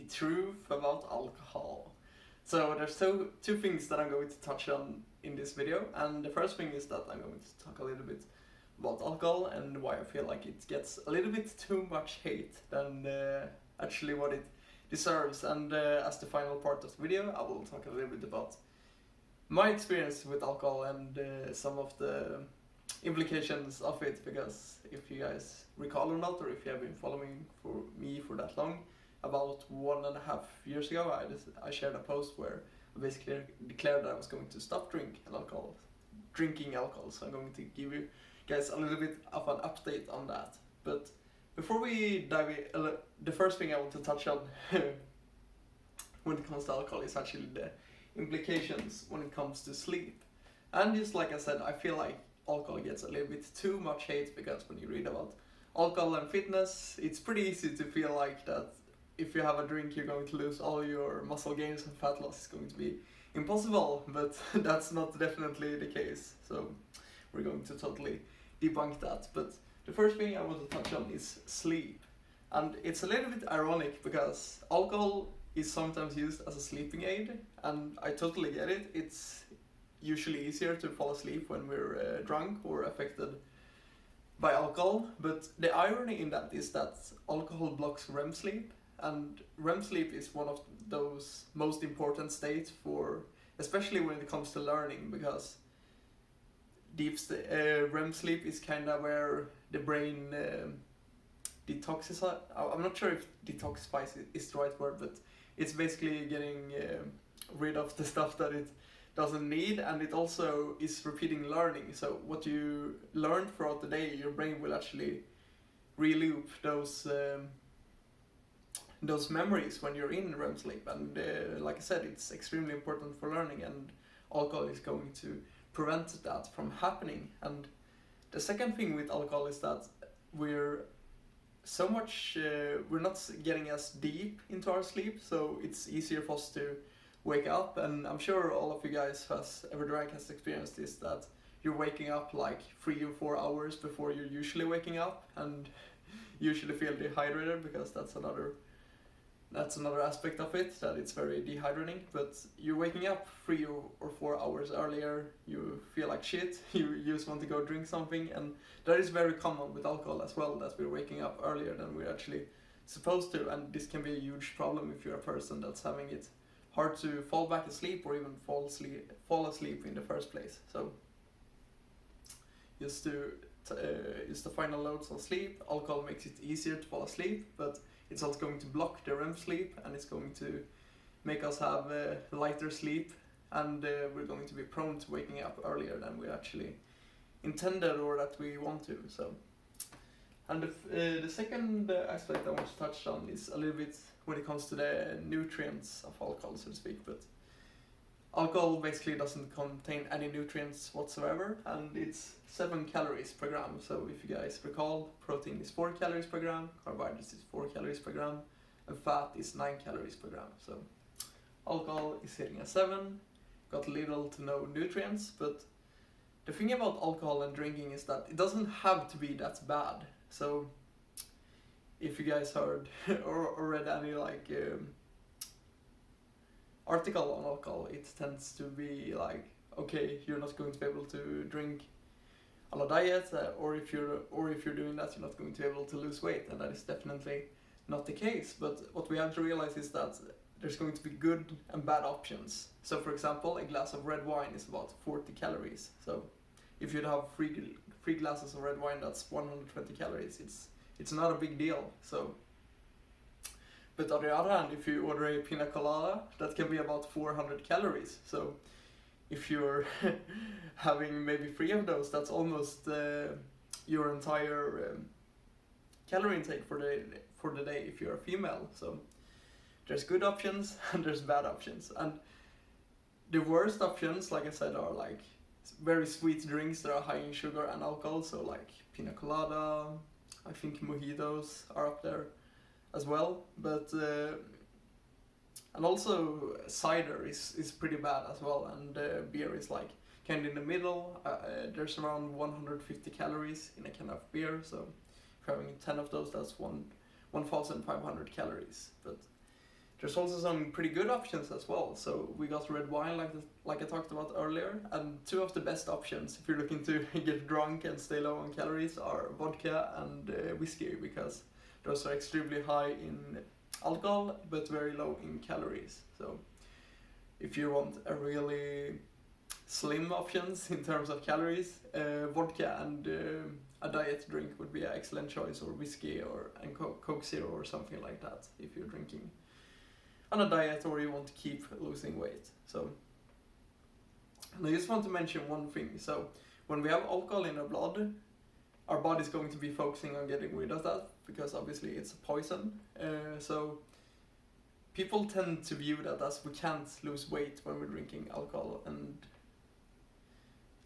truth about alcohol. So there's two things that I'm going to touch on in this video, and the first thing is that I'm going to talk a little bit about alcohol and why I feel like it gets a little bit too much hate than actually what it deserves. And as the final part of the video, I will talk a little bit about my experience with alcohol and some of the implications of it, because if you guys recall or not, or if you have been following for me for that long, about 1.5 years ago I shared a post where I basically declared that I was going to stop drinking alcohol. So I'm going to give you guys a little bit of an update on that. But before we dive in, the first thing I want to touch on when it comes to alcohol is actually the implications when it comes to sleep. And just like I said, I feel like alcohol gets a little bit too much hate, because when you read about alcohol and fitness, it's pretty easy to feel like that if you have a drink you're going to lose all your muscle gains and fat loss is going to be impossible, but that's not definitely the case. So we're going to totally debunk that. But the first thing I want to touch on is sleep. And it's a little bit ironic because alcohol is sometimes used as a sleeping aid, and I totally get it. It's usually easier to fall asleep when we're drunk or affected by alcohol, but the irony in that is that alcohol blocks REM sleep, and REM sleep is one of those most important states for, especially when it comes to learning, because REM sleep is kind of where the brain detoxifies. I'm not sure if detoxifies is the right word, but it's basically getting rid of the stuff that it doesn't need, and it also is repeating learning. So what you learned throughout the day, your brain will actually reloop those memories when you're in REM sleep. And like I said, it's extremely important for learning, and alcohol is going to prevent that from happening. And the second thing with alcohol is that we're not getting as deep into our sleep, so it's easier for us to wake up. And I'm sure all of you guys has ever drank has experienced this, that you're waking up like 3 or 4 hours before you're usually waking up, and usually feel dehydrated, because that's another aspect of it, that it's very dehydrating. But you're waking up 3 or 4 hours earlier, you feel like shit, you just want to go drink something, and that is very common with alcohol as well, that we're waking up earlier than we're actually supposed to. And this can be a huge problem if you're a person that's having it hard to fall back asleep or even fall asleep in the first place. So just the final notes on sleep, alcohol makes it easier to fall asleep, but it's also going to block the REM sleep, and it's going to make us have lighter sleep, and we're going to be prone to waking up earlier than we actually intended or that we want to. So, and the second aspect I want to touch on is a little bit when it comes to the nutrients of alcohol, so to speak. But alcohol basically doesn't contain any nutrients whatsoever, and it's 7 calories per gram. So if you guys recall, protein is 4 calories per gram, carbohydrates is 4 calories per gram, and fat is 9 calories per gram. So alcohol is hitting a 7, got little to no nutrients. But the thing about alcohol and drinking is that it doesn't have to be that bad. So if you guys heard or read any article on alcohol, it tends to be like, okay, you're not going to be able to drink on a diet, or if you're doing that, you're not going to be able to lose weight, and that is definitely not the case. But what we have to realize is that there's going to be good and bad options. So for example, a glass of red wine is about 40 calories. So if you'd have three glasses of red wine, that's 120 calories. It's not a big deal. So, but on the other hand, if you order a pina colada, that can be about 400 calories. So if you're having maybe 3 of those, that's almost your entire calorie intake for the day if you're a female. So there's good options and there's bad options. And the worst options, like I said, are like very sweet drinks that are high in sugar and alcohol. So like pina colada, I think mojitos are up there as well. But and also cider is pretty bad as well, and beer is like kind of in the middle. There's around 150 calories in a can of beer, so if you're having 10 of those, that's 1,500 calories. But there's also some pretty good options as well. So we got red wine, like I talked about earlier, and two of the best options if you're looking to get drunk and stay low on calories are vodka and whiskey, because those are extremely high in alcohol but very low in calories. So if you want a really slim options in terms of calories, vodka and a diet drink would be an excellent choice, or whiskey and Coke Zero or something like that if you're drinking on a diet or you want to keep losing weight. So, and I just want to mention one thing. So when we have alcohol in our blood, our body's going to be focusing on getting rid of that, because obviously it's a poison. So people tend to view that as we can't lose weight when we're drinking alcohol, and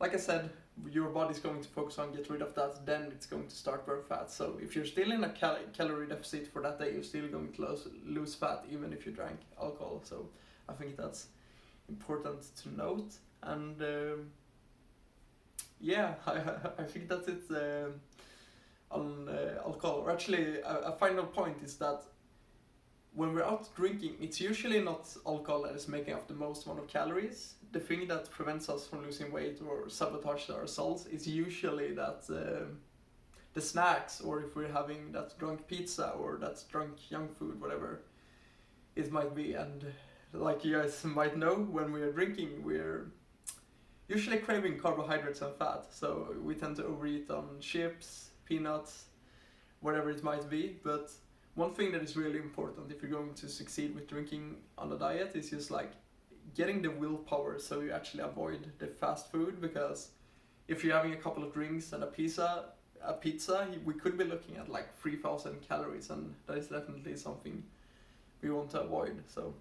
like I said, your body's going to focus on get rid of that, then it's going to start burn fat. So if you're still in a calorie deficit for that day, you're still going to lose fat even if you drank alcohol. So I think that's important to note. And yeah, I think that's it on alcohol. Or actually, a final point is that when we're out drinking, it's usually not alcohol that is making up the most amount of calories. The thing that prevents us from losing weight or sabotages our results is usually that the snacks, or if we're having that drunk pizza or that drunk junk food, whatever it might be. And like you guys might know, when we are drinking, we're usually craving carbohydrates and fat. So we tend to overeat on chips, peanuts, whatever it might be. But one thing that is really important if you're going to succeed with drinking on a diet is just like getting the willpower, so you actually avoid the fast food. Because if you're having a couple of drinks and a pizza, we could be looking at like 3,000 calories, and that is definitely something we want to avoid. So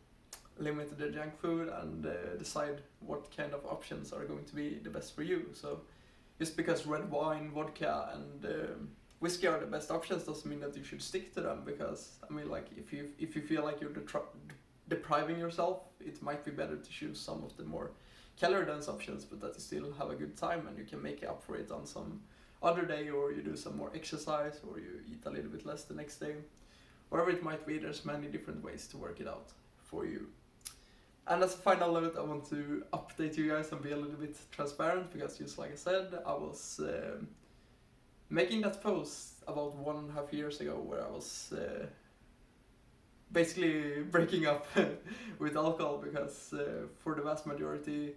limit the junk food and decide what kind of options are going to be the best for you. So just because red wine, vodka and whiskey are the best options doesn't mean that you should stick to them, because I mean, like, if you feel like you're depriving yourself, it might be better to choose some of the more calorie dense options, but that you still have a good time and you can make up for it on some other day, or you do some more exercise, or you eat a little bit less the next day. Whatever it might be, there's many different ways to work it out for you. And as a final note, I want to update you guys and be a little bit transparent, because just like I said, I was making that post about 1.5 years ago, where I was basically breaking up with alcohol, because for the vast majority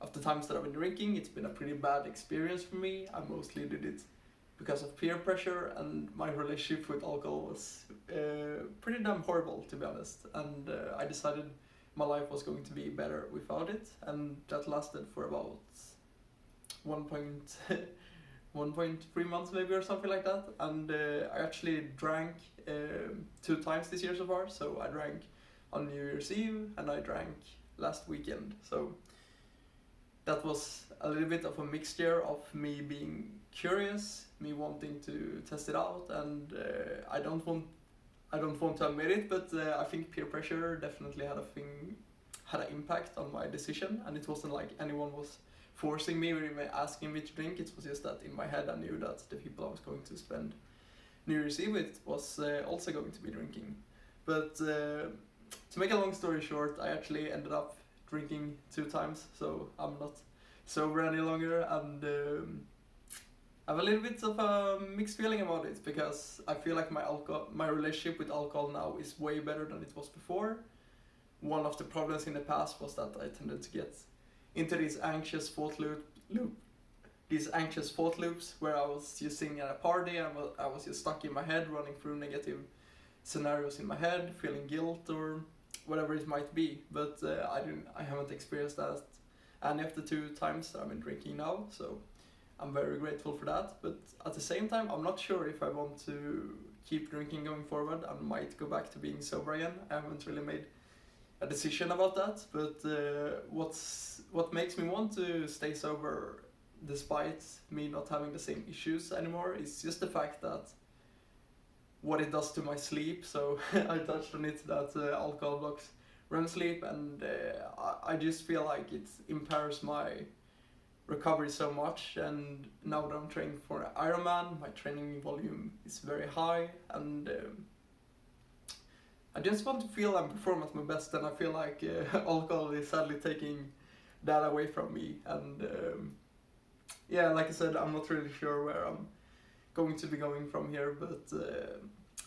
of the times that I've been drinking, it's been a pretty bad experience for me. I mostly did it because of peer pressure, and my relationship with alcohol was pretty damn horrible, to be honest. And I decided my life was going to be better without it, and that lasted for about 1.3 months maybe, or something like that. And I actually drank 2 times this year so far. So I drank on New Year's Eve and I drank last weekend. So that was a little bit of a mixture of me being curious, me wanting to test it out, and I don't want to admit it, but I think peer pressure definitely had an impact on my decision. And it wasn't like anyone was forcing me or even asking me to drink. It was just that in my head I knew that the people I was going to spend New Year's Eve with was also going to be drinking. But to make a long story short, I actually ended up drinking 2 times, so I'm not sober any longer, and I have a little bit of a mixed feeling about it, because I feel like my relationship with alcohol now is way better than it was before. One of the problems in the past was that I tended to get into these anxious thought loops where I was just sitting at a party and I was just stuck in my head, running through negative scenarios in my head, feeling guilt or whatever it might be. But I haven't experienced that any of the 2 times that I've been drinking now, so I'm very grateful for that. But at the same time, I'm not sure if I want to keep drinking going forward. I might go back to being sober again. I haven't really made a decision about that, but what makes me want to stay sober despite me not having the same issues anymore is just the fact that what it does to my sleep. So I touched on it, that alcohol blocks REM sleep, and I just feel like it impairs my recovery so much. And now that I'm training for an Ironman, my training volume is very high, and I just want to feel and perform at my best, and I feel like alcohol is sadly taking that away from me. And yeah, like I said, I'm not really sure where I'm going to be going from here, but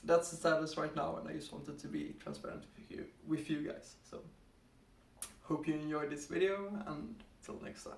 that's the status right now, and I just wanted to be transparent with you guys. So hope you enjoyed this video, and till next time.